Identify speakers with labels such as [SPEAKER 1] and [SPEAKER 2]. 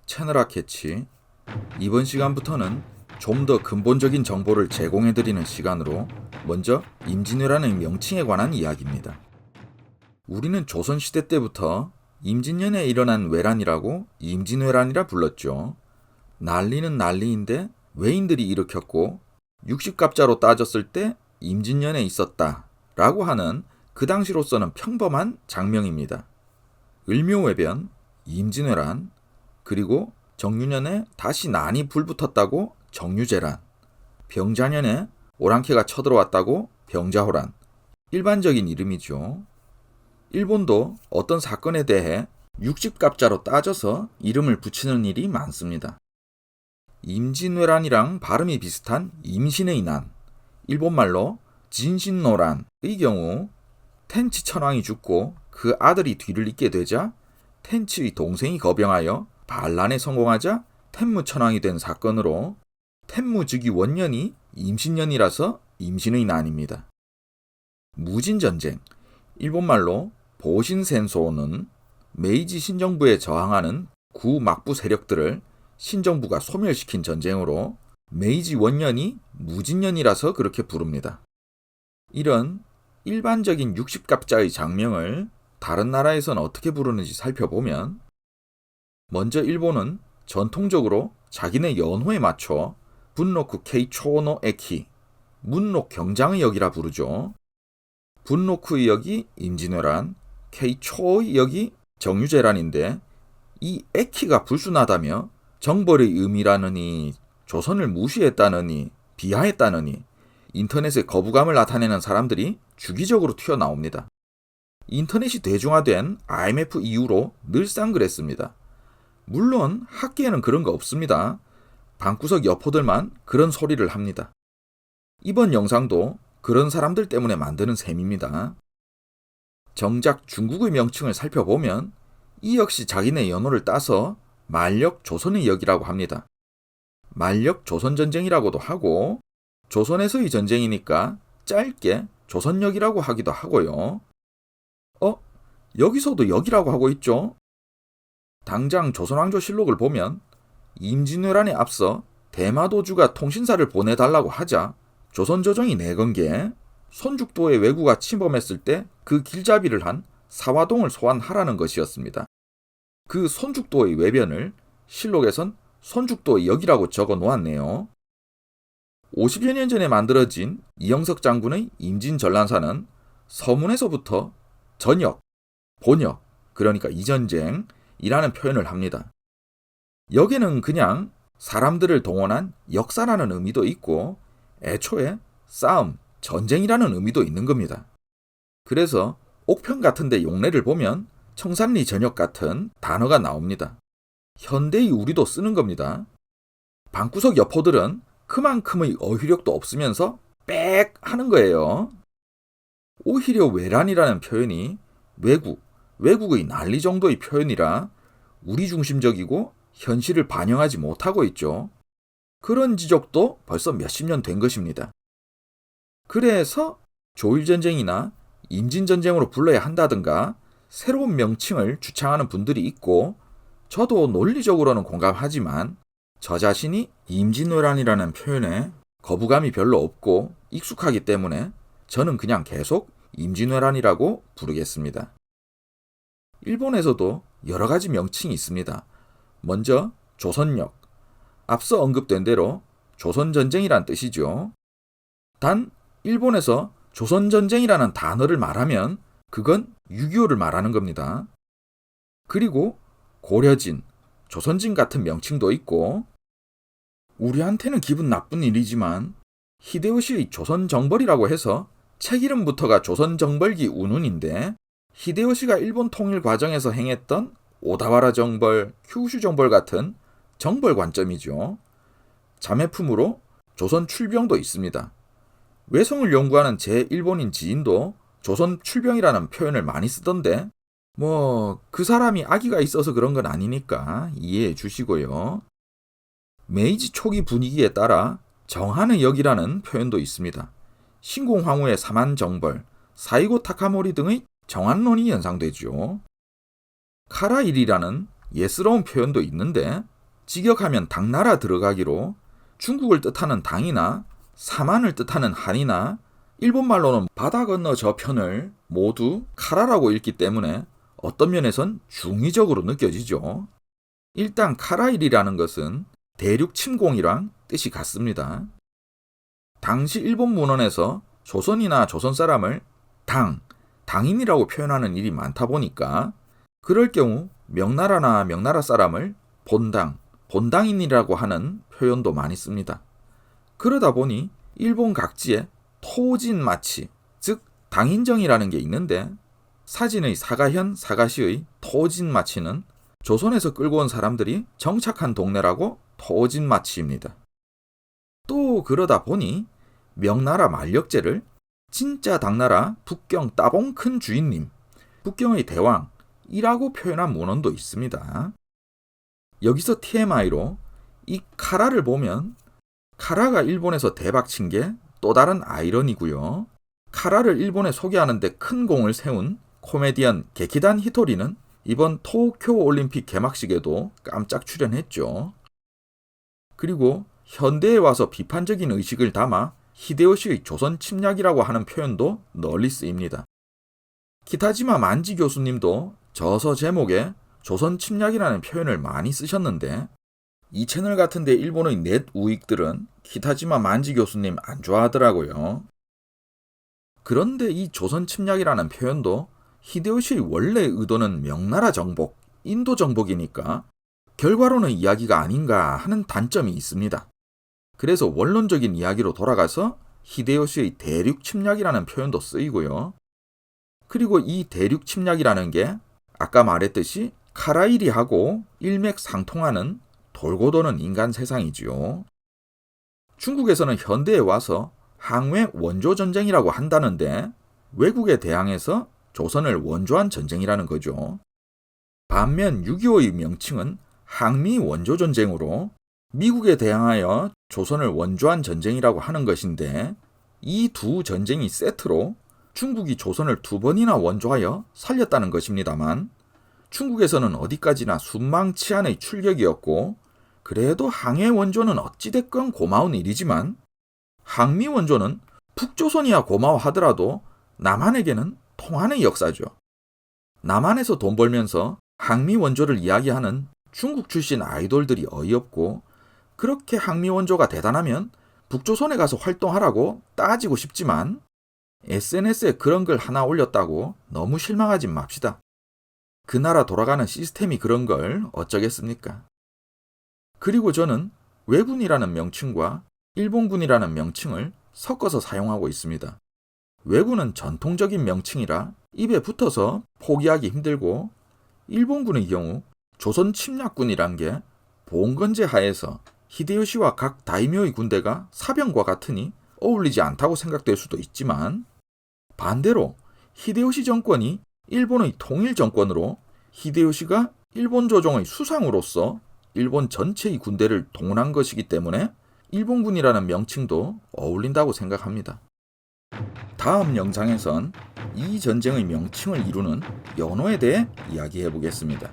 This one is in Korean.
[SPEAKER 1] 채널아 캐치. 이번 시간부터는 좀 더 근본적인 정보를 제공해드리는 시간으로 먼저 임진왜란의 명칭에 관한 이야기입니다. 우리는 조선시대 때부터 임진년에 일어난 왜란이라고 임진왜란이라 불렀죠. 난리는 난리인데 왜인들이 일으켰고 60갑자로 따졌을 때 임진년에 있었다 라고 하는 그 당시로서는 평범한 장명입니다. 을묘외변, 임진왜란, 그리고 정유년에 다시 난이 불붙었다고 정유재란, 병자년에 오랑캐가 쳐들어왔다고 병자호란, 일반적인 이름이죠. 일본도 어떤 사건에 대해 60갑자로 따져서 이름을 붙이는 일이 많습니다. 임진왜란이랑 발음이 비슷한 임신의 난, 일본말로 진신노란의 경우 텐치 천황이 죽고 그 아들이 뒤를 잇게 되자 텐치의 동생이 거병하여 반란에 성공하자 텐무 천황이 된 사건으로 텐무 즉위 원년이 임신년이라서 임신의 난입니다. 무진전쟁, 일본말로 보신센소는 메이지 신정부에 저항하는 구막부 세력들을 신정부가 소멸시킨 전쟁으로 메이지 원년이 무진년이라서 그렇게 부릅니다. 이런 일반적인 60갑자의 장명을 다른 나라에서는 어떻게 부르는지 살펴보면 먼저 일본은 전통적으로 자기네 연호에 맞춰 분로쿠 케이초노 에키, 문록 경장의 역이라 부르죠. 분로쿠의 역이 임진왜란, 케이초의 역이 정유재란인데 이 에키가 불순하다며 정벌의 의미라느니 조선을 무시했다느니 비하했다느니 인터넷에 거부감을 나타내는 사람들이 주기적으로 튀어나옵니다. 인터넷이 대중화된 IMF 이후로 늘상 그랬습니다. 물론 학계에는 그런 거 없습니다. 방구석 여포들만 그런 소리를 합니다. 이번 영상도 그런 사람들 때문에 만드는 셈입니다. 정작 중국의 명칭을 살펴보면 이 역시 자기네 연호를 따서 만력 조선의 역이라고 합니다. 만력 조선전쟁이라고도 하고 조선에서의 전쟁이니까 짧게 조선역이라고 하기도 하고요. 여기서도 역이라고 하고 있죠? 당장 조선왕조실록을 보면 임진왜란에 앞서 대마도주가 통신사를 보내달라고 하자 조선조정이 내건 게 손죽도의 왜구가 침범했을 때 그 길잡이를 한 사화동을 소환하라는 것이었습니다. 그 손죽도의 외변을 실록에선 손죽도의 역이라고 적어 놓았네요. 50여 년 전에 만들어진 이영석 장군의 임진전란사는 서문에서부터 전역, 본역, 그러니까 이전쟁이라는 표현을 합니다. 역에는 그냥 사람들을 동원한 역사라는 의미도 있고 애초에 싸움, 전쟁이라는 의미도 있는 겁니다. 그래서 옥편 같은 데 용례를 보면 청산리 전역 같은 단어가 나옵니다. 현대의 우리도 쓰는 겁니다. 방구석 여포들은 그만큼의 어휘력도 없으면서 빽 하는 거예요. 오히려 왜란이라는 표현이 외국의 난리 정도의 표현이라 우리 중심적이고 현실을 반영하지 못하고 있죠. 그런 지적도 벌써 몇십 년 된 것입니다. 그래서 조일전쟁이나 임진전쟁으로 불러야 한다든가 새로운 명칭을 주창하는 분들이 있고 저도 논리적으로는 공감하지만 저 자신이 임진왜란이라는 표현에 거부감이 별로 없고 익숙하기 때문에 저는 그냥 계속 임진왜란이라고 부르겠습니다. 일본에서도 여러 가지 명칭이 있습니다. 먼저 조선역, 앞서 언급된 대로 조선전쟁이란 뜻이죠. 단 일본에서 조선전쟁이라는 단어를 말하면 그건 6.25를 말하는 겁니다. 그리고 고려진, 조선진 같은 명칭도 있고 우리한테는 기분 나쁜 일이지만 히데요시의 조선정벌이라고 해서 책 이름부터가 조선정벌기 운운인데 히데요시가 일본 통일 과정에서 행했던 오다와라 정벌, 큐슈 정벌 같은 정벌 관점이죠. 자매품으로 조선 출병도 있습니다. 외성을 연구하는 제 일본인 지인도 조선 출병이라는 표현을 많이 쓰던데 그 사람이 아기가 있어서 그런 건 아니니까 이해해 주시고요. 메이지 초기 분위기에 따라 정한의 역이라는 표현도 있습니다. 신공황후의 사만정벌, 사이고 타카모리 등의 정한론이 연상되죠. 카라일이라는 예스러운 표현도 있는데 직역하면 당나라 들어가기로 중국을 뜻하는 당이나 사만을 뜻하는 한이나 일본말로는 바다 건너 저편을 모두 카라라고 읽기 때문에 어떤 면에선 중의적으로 느껴지죠. 일단 카라일이라는 것은 대륙 침공이랑 뜻이 같습니다. 당시 일본 문헌에서 조선이나 조선 사람을 당인이라고 표현하는 일이 많다 보니까 그럴 경우 명나라나 명나라 사람을 본당인이라고 하는 표현도 많이 씁니다. 그러다 보니 일본 각지에 토진마치, 즉 당인정이라는 게 있는데 사진의 사가현, 사가시의 토진마치는 조선에서 끌고 온 사람들이 정착한 동네라고 토진마치입니다. 또 그러다 보니 명나라 만력제를 진짜 당나라 북경 따봉 큰 주인님, 북경의 대왕이라고 표현한 문헌도 있습니다. 여기서 TMI로 이 카라를 보면 카라가 일본에서 대박친 게 또 다른 아이러니고요. 카라를 일본에 소개하는데 큰 공을 세운 코미디언 게키단 히토리는 이번 도쿄 올림픽 개막식에도 깜짝 출연했죠. 그리고 현대에 와서 비판적인 의식을 담아 히데요시의 조선 침략이라고 하는 표현도 널리 쓰입니다. 키타지마 만지 교수님도 저서 제목에 조선 침략이라는 표현을 많이 쓰셨는데 이 채널 같은데 일본의 넷 우익들은 키타지마 만지 교수님 안 좋아하더라고요. 그런데 이 조선 침략이라는 표현도 히데요시의 원래 의도는 명나라 정복, 인도 정복이니까 결과로는 이야기가 아닌가 하는 단점이 있습니다. 그래서 원론적인 이야기로 돌아가서 히데요시의 대륙 침략이라는 표현도 쓰이고요. 그리고 이 대륙 침략이라는 게 아까 말했듯이 카라이리하고 일맥상통하는 돌고 도는 인간 세상이지요. 중국에서는 현대에 와서 항외 원조 전쟁이라고 한다는데 외국에 대항해서 조선을 원조한 전쟁이라는 거죠. 반면 6.25의 명칭은 항미 원조 전쟁으로 미국에 대항하여 조선을 원조한 전쟁이라고 하는 것인데 이 두 전쟁이 세트로 중국이 조선을 2번이나 원조하여 살렸다는 것입니다만 중국에서는 어디까지나 순망치한의 출격이었고 그래도 항해 원조는 어찌됐건 고마운 일이지만 항미 원조는 북조선이야 고마워하더라도 남한에게는 통한의 역사죠. 남한에서 돈 벌면서 항미 원조를 이야기하는 중국 출신 아이돌들이 어이없고 그렇게 항미 원조가 대단하면 북조선에 가서 활동하라고 따지고 싶지만 SNS에 그런 글 하나 올렸다고 너무 실망하지 맙시다. 그 나라 돌아가는 시스템이 그런 걸 어쩌겠습니까? 그리고 저는 왜군이라는 명칭과 일본군이라는 명칭을 섞어서 사용하고 있습니다. 왜군은 전통적인 명칭이라 입에 붙어서 포기하기 힘들고 일본군의 경우 조선 침략군이란 게 봉건제 하에서 히데요시와 각 다이묘의 군대가 사병과 같으니 어울리지 않다고 생각될 수도 있지만 반대로 히데요시 정권이 일본의 통일 정권으로 히데요시가 일본 조정의 수상으로서 일본 전체의 군대를 동원한 것이기 때문에 일본군이라는 명칭도 어울린다고 생각합니다. 다음 영상에선 이 전쟁의 명칭을 이루는 연호에 대해 이야기해 보겠습니다.